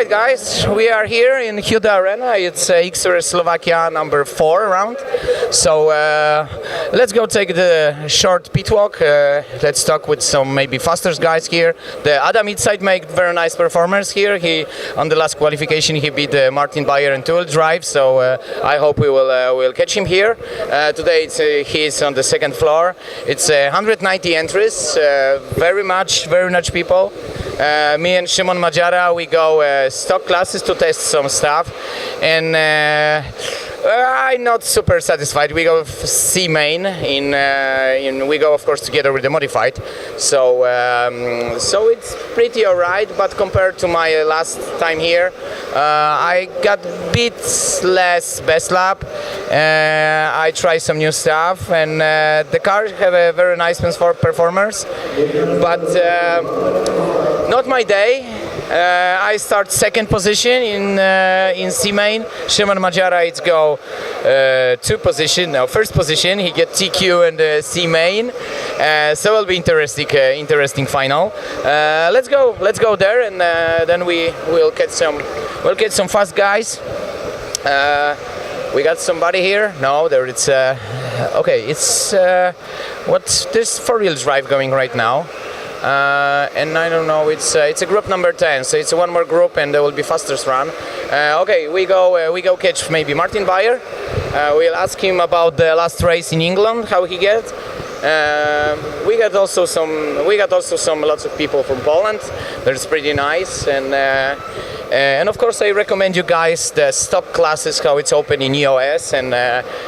right, guys, we are here in Hudy Arena. It's XRS Slovakia number 4 round. So let's go take the short pitwalk. Let's talk with some maybe faster guys here. The Adam Inside made very nice performance here. He on the last qualification he beat Martin Bayer in two-wheel drive. So I hope we will catch him here. Today he's on the second floor. It's 190 entries. Very much people. Me and Szymon Madziara, we go stock classes to test some stuff, and I'm not super satisfied. We go C main we go of course together with the modified, so it's pretty alright. But compared to my last time here, I got bit less best lap. I try some new stuff, and the cars have a very nice performance, but not my day. I start second position in C main. Szymon Madziara it's go first position. He get TQ and C main. So it'll be interesting final. Let's go there, and then we'll get some fast guys. We got somebody here. No, there it's okay. It's there's four-wheel drive going right now. And I don't know, it's a group number 10, so it's one more group and there will be fastest run. Okay, we go catch maybe Martin Bayer. We'll ask him about the last race in England, how he get. We got also some lots of people from Poland. That's pretty nice, and of course I recommend you guys the stock classes, how it's open in EOS and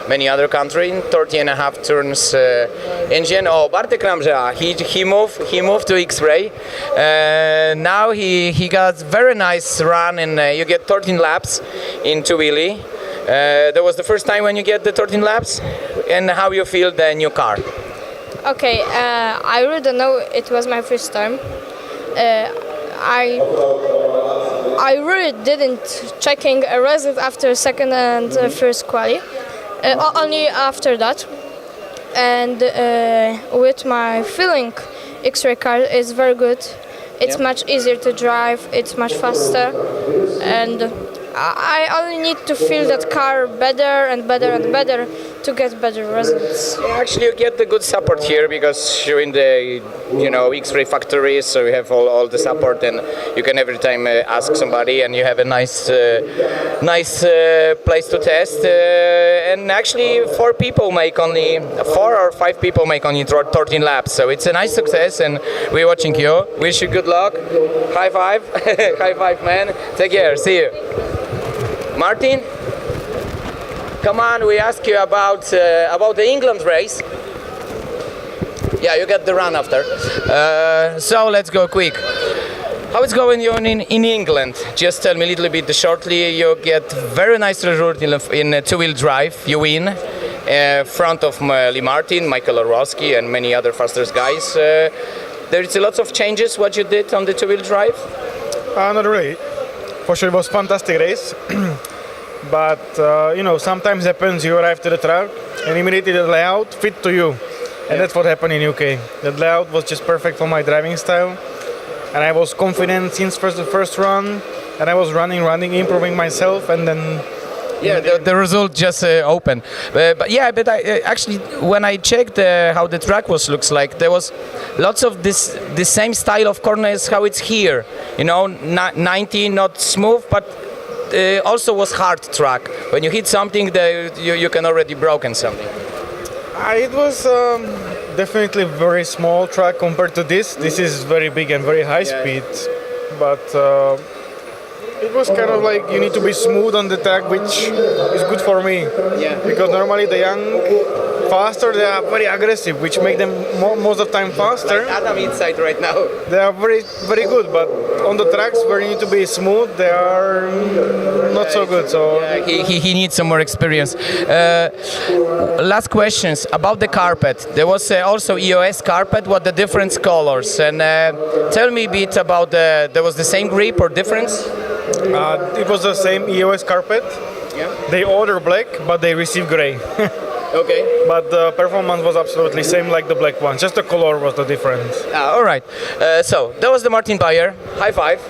many other countries. 30.5 turns engine. Oh, Bartek Ramża, he moved to X-Ray. Now he got very nice run, and you get 13 laps in two-wheelie. That was the first time when you get the 13 laps, and how you feel the new car? Okay, I really don't know. It was my first time. I really didn't checking a result after second and first quali. Only after that. And with my feeling, X-Ray car is very good. It's much easier to drive. It's much faster, and I only need to feel that car better and better to get better results. Actually, you get the good support here because you're in the X-Ray factory, so you have all the support, and you can every time ask somebody, and you have a nice place to test. And actually, 4 or 5 people make only 13 laps, so it's a nice success, and we're watching you. Wish you good luck. High five, high five, man. Take care. See you. Martin, come on, we ask you about the England race. Yeah, you get the run after. So let's go quick. How it's going in England? Just tell me a little bit shortly. You get very nice result in two-wheel drive. You win front of Lee Martin, Michael Orłowski, and many other fastest guys. There's lots of changes. What you did on the two-wheel drive? Not really. For sure, it was a fantastic race. But sometimes happens you arrive to the track and immediately the layout fit to you, and that's what happened in UK. The layout was just perfect for my driving style, and I was confident since the first run, and I was running, improving myself, and then the result just opened. But I actually, when I checked how the track looks like, there was lots of the same style of corners how it's here. 90, not smooth, but also was hard track. When you hit something, you can already broken something. It was definitely very small track compared to this. This is very big and very high speed, but it was kind of like you need to be smooth on the track, which is good for me. Yeah. Because normally the young faster, they are very aggressive, which make them most of the time faster. Like Adam Inside right now. They are very, very good, but on the tracks where you need to be smooth, they are not so good. So he needs some more experience. Last questions about the carpet. There was also EOS carpet. What the different colors? And tell me a bit about there was the same grip or difference? It was the same EOS carpet. Yeah. They order black, but they receive gray. Okay. But the performance was absolutely same like the black one. Just the color was the difference. All right. So that was the Martin Bayer. High five.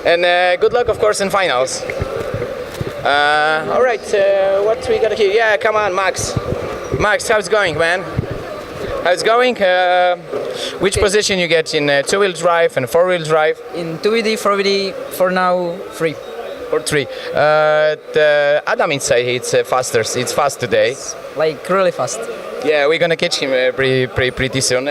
And good luck, of course, in finals. All right, what we got here? Yeah, come on, Max. Max, how's it going, man? How's it going? Which position you get in two-wheel drive and four-wheel drive? In 2VD, 4VD, for now, 3. Or 3. The Adam inside, it's faster. It's fast today. Like, really fast. Yeah, we're gonna catch him pretty soon.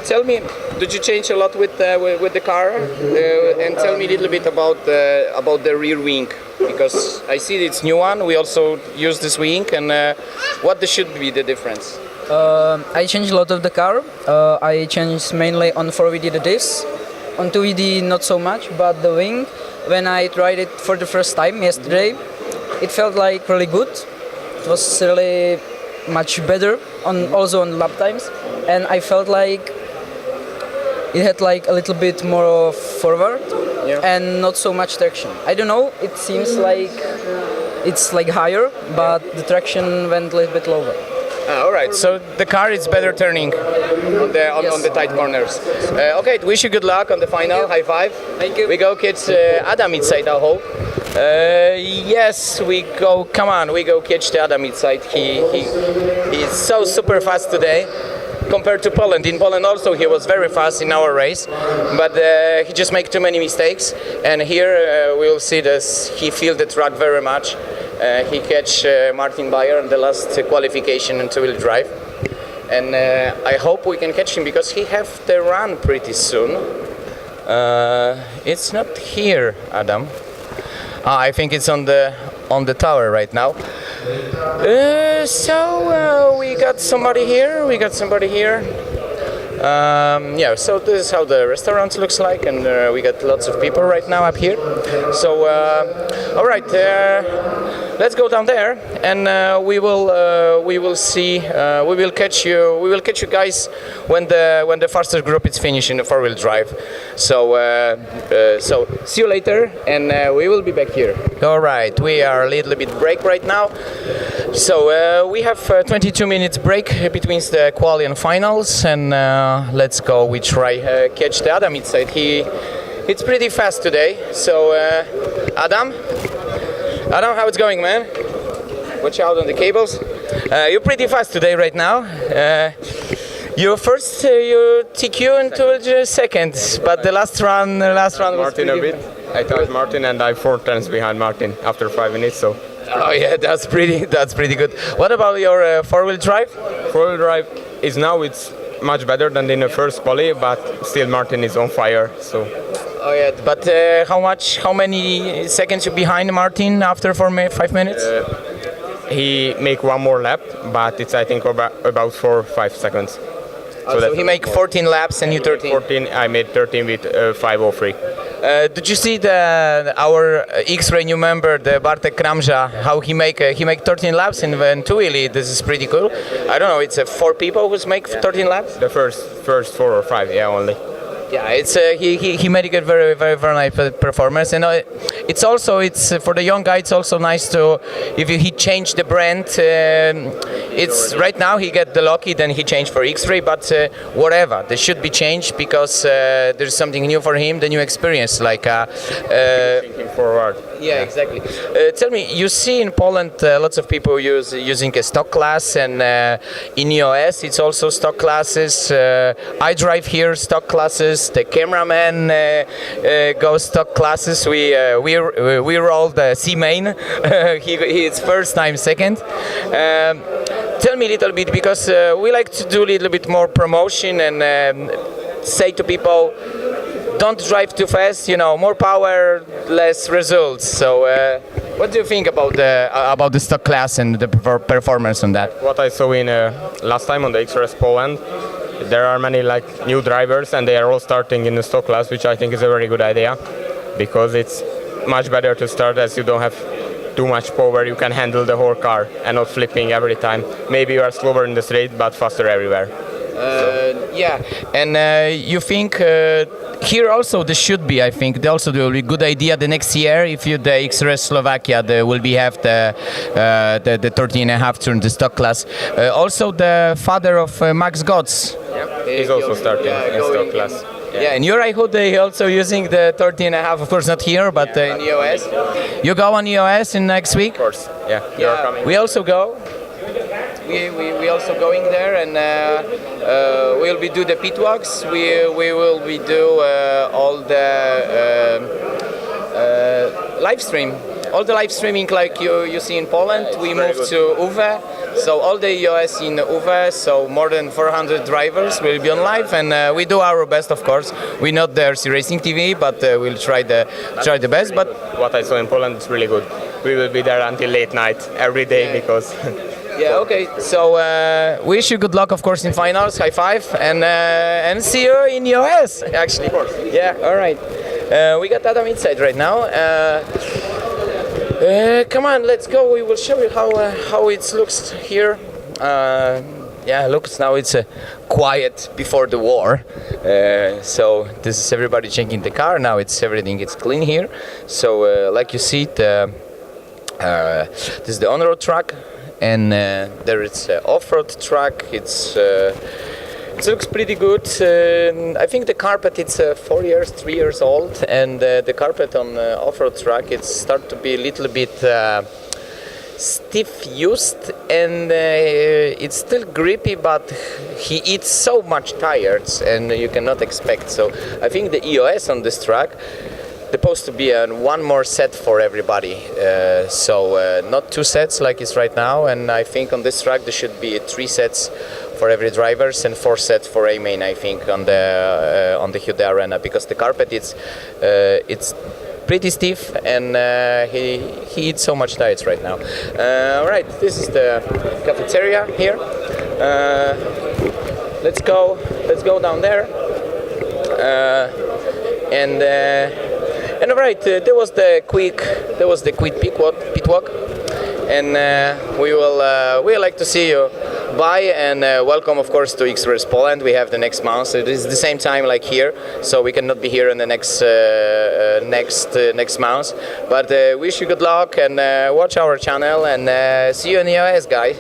Tell me, did you change a lot with the car? And tell me a little bit about the rear wing, because I see it's new one. We also use this wing, and what should be the difference? I changed a lot of the car. I changed mainly on 4VD the diffs. On 2VD not so much, but the wing, when I tried it for the first time yesterday, it felt like really good. It was really much better also on lap times, and I felt like it had like a little bit more forward and not so much traction. I don't know, it seems like it's like higher, but the traction went a little bit lower. All right, so the car is better turning on the tight corners. Okay, wish you good luck on the final. High five. Thank you. We go catch Adam inside, I hope. Yes, we go. Come on, we go catch the Adam inside. He's so super fast today compared to Poland. In Poland also he was very fast in our race, but he just made too many mistakes. And here we'll see this. He feel the track very much. He catch Martin Bayer in the last qualification in two-wheel drive, and I hope we can catch him because he have the run pretty soon. It's not here, Adam. I think it's on the tower right now. So we got somebody here. Yeah, so this is how the restaurant looks like, and we got lots of people right now up here. So, all right, let's go down there, and we will see. We will catch you guys when the fastest group is finished in the four-wheel drive. So, so see you later, and we will be back here. All right, we are a little bit break right now. So we have 22 minutes break between the quali and finals, and let's go. We try catch the Adam inside. It's pretty fast today. So Adam, how it's going, man? Watch out on the cables. You're pretty fast today right now. You first you TQ into second, but the last run was Martin a bit. I touched Martin and I'm 4 turns behind Martin after 5 minutes. So. Oh yeah, that's pretty good. What about your four-wheel drive? Four-wheel drive is now it's much better than in the first quali, but still Martin is on fire. So. Oh yeah, but how many seconds you behind Martin after 5 minutes? He make one more lap, but it's I think about 4 or 5 seconds. So he make 14 laps and you 13. 14. I made 13 with 5:03. Did you see our X-Ray new member, the Bartek Kramja, how he make 13 laps in two-wheelie? This is pretty cool. I don't know, it's 4 people who make 13 laps? The first 4 or 5, yeah, only. Yeah, it's he made a very nice performance, and it's for the young guy. It's also nice to if he changed the brand. It's right now he get the Loki, then he changed for X-Ray, but whatever, they should be changed because there's something new for him, the new experience, like thinking forward. Yeah, exactly. Tell me, you see in Poland lots of people using a stock class, and in EOS it's also stock classes. I drive here stock classes. The cameraman goes stock classes. We rolled the C main. It's first time second. Tell me a little bit, because we like to do a little bit more promotion and say to people, don't drive too fast. More power, less results. So, what do you think about the stock class and the performance on that? What I saw in last time on the XRS Poland, there are many new drivers, and they are all starting in the stock class, which I think is a very good idea, because it's much better to start as you don't have too much power. You can handle the whole car and not flipping every time. Maybe you are slower in the straight, but faster everywhere. Yeah, and you think here also there should be, I think, there also will be good idea the next year if the XRS Slovakia will be have the 13.5 turn the stock class. Also the father of Max Gotts. He's also starting in stock class. Yeah, and you're Hudy also using the 13.5, of course not here, but in EOS. You go on EOS in next week? Of course, yeah. You're coming. We also go. We also going there, and we'll be do the pitwalks. We will be do all the live stream. All the live streaming like you see in Poland. We moved to Uwe, so all the EOS in Uwe, so more than 400 drivers will be on live, and we do our best, of course. We're not the RC Racing TV, but we'll try the best. But what I saw in Poland is really good. We will be there until late night every day because. Yeah, okay. So wish you good luck, of course, in finals. High five, and see you in EOS. Actually, of course. Yeah. All right. We got Adam inside right now. Come on, let's go. We will show you how it looks here. Yeah, looks now it's quiet before the war. So this is everybody checking the car. Now everything is clean here. So like you see, this is the on-road track, and there is off-road track. It looks pretty good. I think the carpet it's 3 years old, and the carpet on off-road track it start to be a little bit stiff used, and it's still grippy, but he eats so much tires, and you cannot expect. So I think the EOS on this track supposed to be one more set for everybody. So not 2 sets like it's right now, and I think on this track there should be 3 sets for every drivers and 4 sets for A-main, I think, on the Hudy Arena, because the carpet it's pretty stiff, and he eats so much tires right now. All right, this is the cafeteria here. Let's go down there. And all right, there was the quick pitwalk, and we will like to see you. Bye, and welcome, of course, to XRS Poland. We have the next month. It is the same time like here, so we cannot be here in the next month. But wish you good luck, and watch our channel, and see you in the EOS, guys.